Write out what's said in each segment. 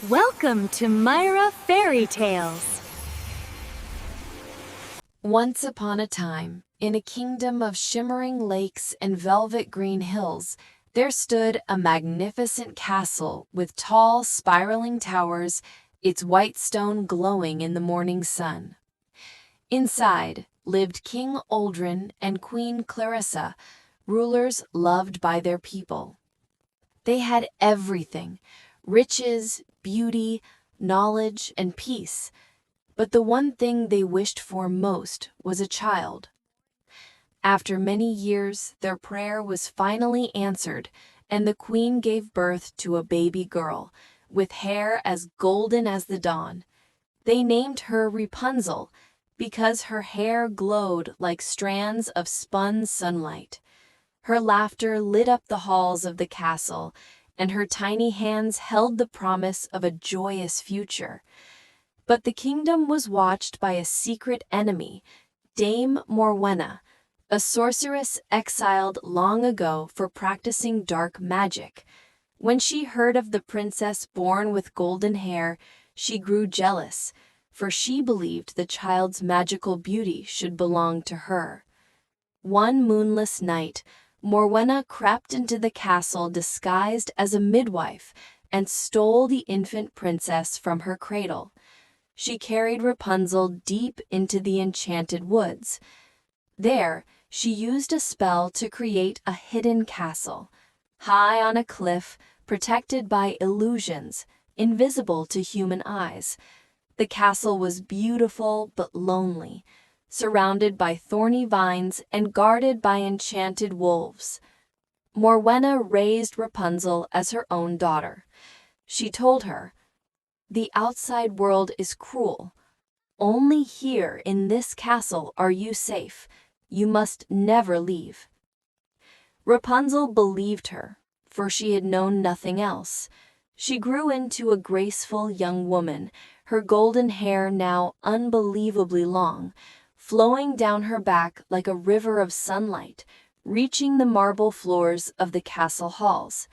Welcome to Myra Fairy Tales. Once upon a time, in a kingdom of shimmering lakes and velvet green hills, there stood a magnificent castle with tall, spiraling towers, its white stone glowing in the morning sun. Inside lived King Aldrin and Queen Clarissa, rulers loved by their people. They had everything: riches, beauty, knowledge, and peace. But the one thing they wished for most was a child. After many years, their prayer was finally answered, and the queen gave birth to a baby girl, with hair as golden as the dawn. They named her Rapunzel, because her hair glowed like strands of spun sunlight. Her laughter lit up the halls of the castle, and her tiny hands held the promise of a joyous future. But the kingdom was watched by a secret enemy, Dame Morwenna, a sorceress exiled long ago for practicing dark magic. When she heard of the princess born with golden hair, she grew jealous, for she believed the child's magical beauty should belong to her. One moonless night, Morwenna crept into the castle disguised as a midwife and stole the infant princess from her cradle. She carried Rapunzel deep into the enchanted woods. There, she used a spell to create a hidden castle, high on a cliff, protected by illusions, invisible to human eyes. The castle was beautiful but lonely, surrounded by thorny vines and guarded by enchanted wolves. Morwenna raised Rapunzel as her own daughter. She told her, "The outside world is cruel. Only here in this castle are you safe. You must never leave." Rapunzel believed her, for she had known nothing else. She grew into a graceful young woman, her golden hair now unbelievably long, flowing down her back like a river of sunlight, reaching the marble floors of the castle halls.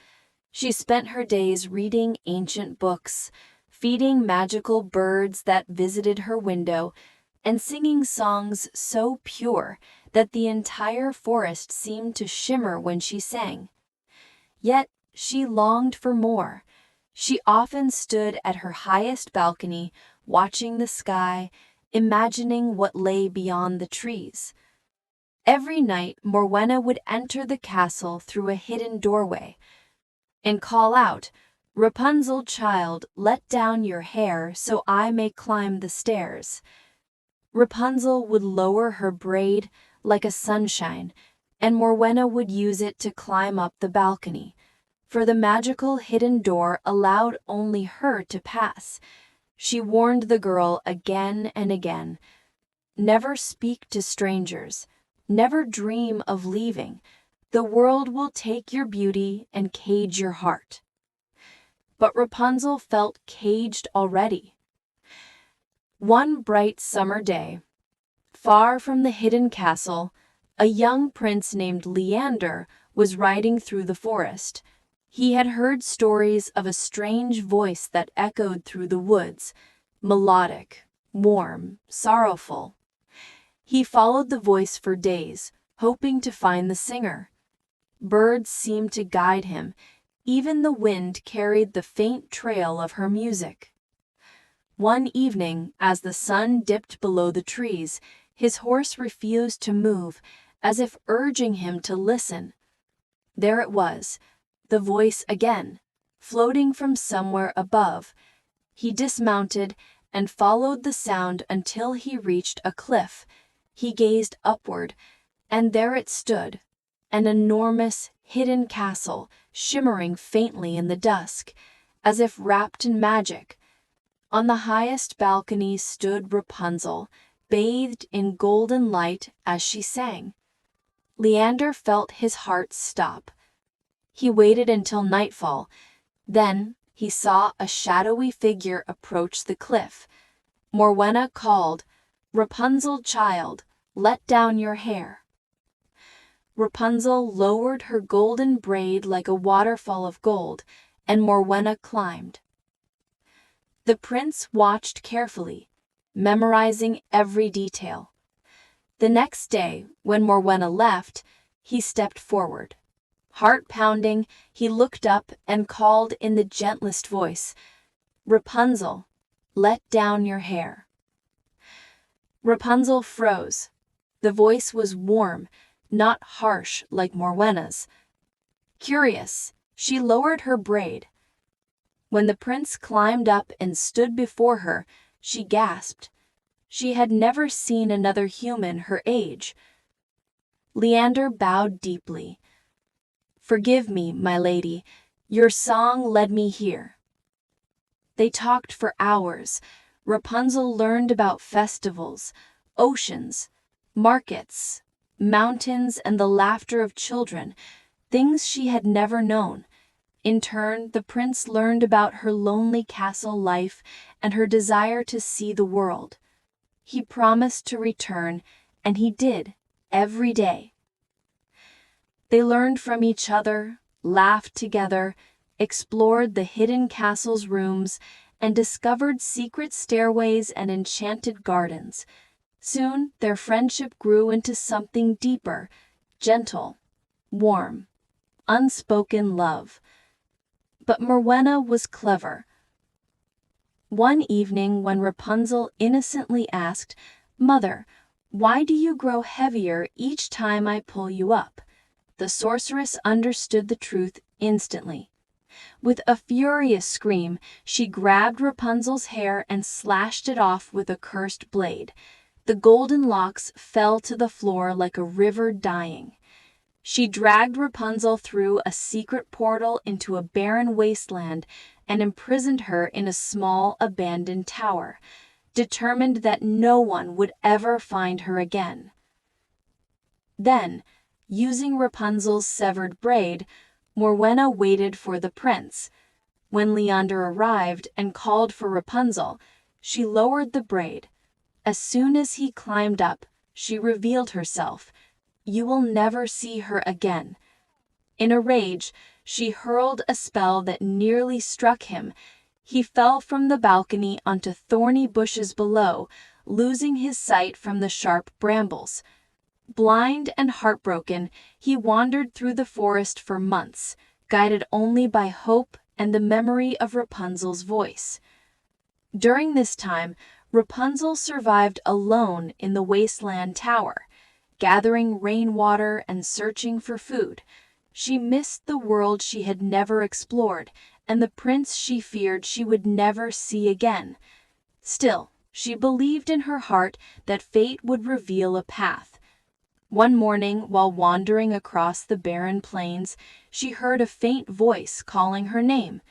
She spent her days reading ancient books, feeding magical birds that visited her window, and singing songs so pure that the entire forest seemed to shimmer when she sang. Yet she longed for more. She often stood at her highest balcony, watching the sky, imagining what lay beyond the trees. Every night, Morwenna would enter the castle through a hidden doorway and call out, "Rapunzel, child, let down your hair so I may climb the stairs." Rapunzel would lower her braid like a sunshine, and Morwenna would use it to climb up the balcony, for the magical hidden door allowed only her to pass. She warned the girl again and again, "Never speak to strangers. Never dream of leaving. The world will take your beauty and cage your heart." But Rapunzel felt caged already. One bright summer day, far from the hidden castle, a young prince named Leander was riding through the forest. He had heard stories of a strange voice that echoed through the woods, melodic, warm, sorrowful. He followed the voice for days, hoping to find the singer. Birds seemed to guide him. Even the wind carried the faint trail of her music. One evening, as the sun dipped below the trees, his horse refused to move, as if urging him to listen. There it was, the voice again, floating from somewhere above. He dismounted and followed the sound until he reached a cliff. He gazed upward, and there it stood, an enormous, hidden castle, shimmering faintly in the dusk, as if wrapped in magic. On the highest balcony stood Rapunzel, bathed in golden light as she sang. Leander felt his heart stop. He waited until nightfall. Then he saw a shadowy figure approach the cliff. Morwenna called, "Rapunzel, child, let down your hair." Rapunzel lowered her golden braid like a waterfall of gold, and Morwenna climbed. The prince watched carefully, memorizing every detail. The next day, when Morwenna left, he stepped forward. Heart pounding, he looked up and called in the gentlest voice, "Rapunzel, let down your hair." Rapunzel froze. The voice was warm, not harsh like Morwenna's. Curious, she lowered her braid. When the prince climbed up and stood before her, she gasped. She had never seen another human her age. Leander bowed deeply. "Forgive me, my lady, your song led me here." They talked for hours. Rapunzel learned about festivals, oceans, markets, mountains, and the laughter of children, things she had never known. In turn, the prince learned about her lonely castle life and her desire to see the world. He promised to return, and he did, every day. They learned from each other, laughed together, explored the hidden castle's rooms, and discovered secret stairways and enchanted gardens. Soon, their friendship grew into something deeper, gentle, warm, unspoken love. But Morwenna was clever. One evening when Rapunzel innocently asked, "Mother, why do you grow heavier each time I pull you up?" the sorceress understood the truth instantly. With a furious scream, she grabbed Rapunzel's hair and slashed it off with a cursed blade. The golden locks fell to the floor like a river dying. She dragged Rapunzel through a secret portal into a barren wasteland and imprisoned her in a small, abandoned tower, determined that no one would ever find her again. Then, using Rapunzel's severed braid, Morwenna waited for the prince. When Leander arrived and called for Rapunzel, she lowered the braid. As soon as he climbed up, she revealed herself. "You will never see her again." In a rage, she hurled a spell that nearly struck him. He fell from the balcony onto thorny bushes below, losing his sight from the sharp brambles. Blind and heartbroken, he wandered through the forest for months, guided only by hope and the memory of Rapunzel's voice. During this time, Rapunzel survived alone in the wasteland tower, gathering rainwater and searching for food. She missed the world she had never explored, and the prince she feared she would never see again. Still, she believed in her heart that fate would reveal a path. One morning, while wandering across the barren plains, she heard a faint voice calling her name.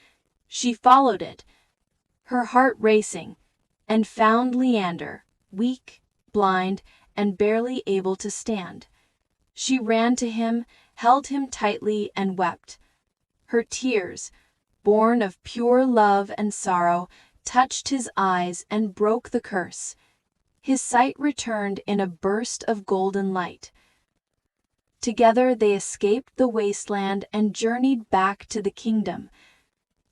She followed it, her heart racing, and found Leander, weak, blind, and barely able to stand. She ran to him, held him tightly, and wept. Her tears, born of pure love and sorrow, touched his eyes and broke the curse. His sight returned in a burst of golden light. Together they escaped the wasteland and journeyed back to the kingdom.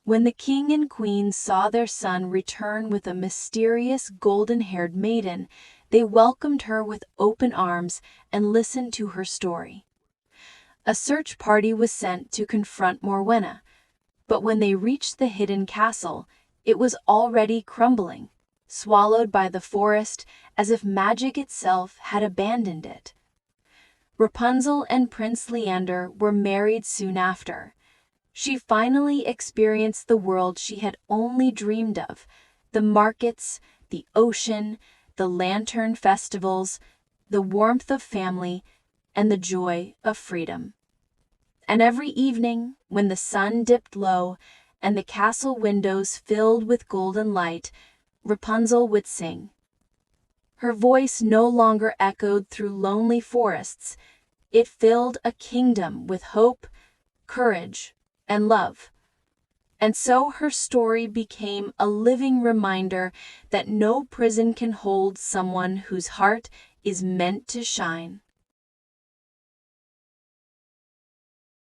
When the king and queen saw their son return with a mysterious golden-haired maiden, they welcomed her with open arms and listened to her story. A search party was sent to confront Morwenna, but when they reached the hidden castle, it was already crumbling, swallowed by the forest as if magic itself had abandoned it. Rapunzel and Prince Leander were married soon after. She finally experienced the world she had only dreamed of, the markets, the ocean, the lantern festivals, the warmth of family, and the joy of freedom. And every evening, when the sun dipped low and the castle windows filled with golden light, Rapunzel would sing. Her voice no longer echoed through lonely forests. It filled a kingdom with hope, courage, and love. And so her story became a living reminder that no prison can hold someone whose heart is meant to shine.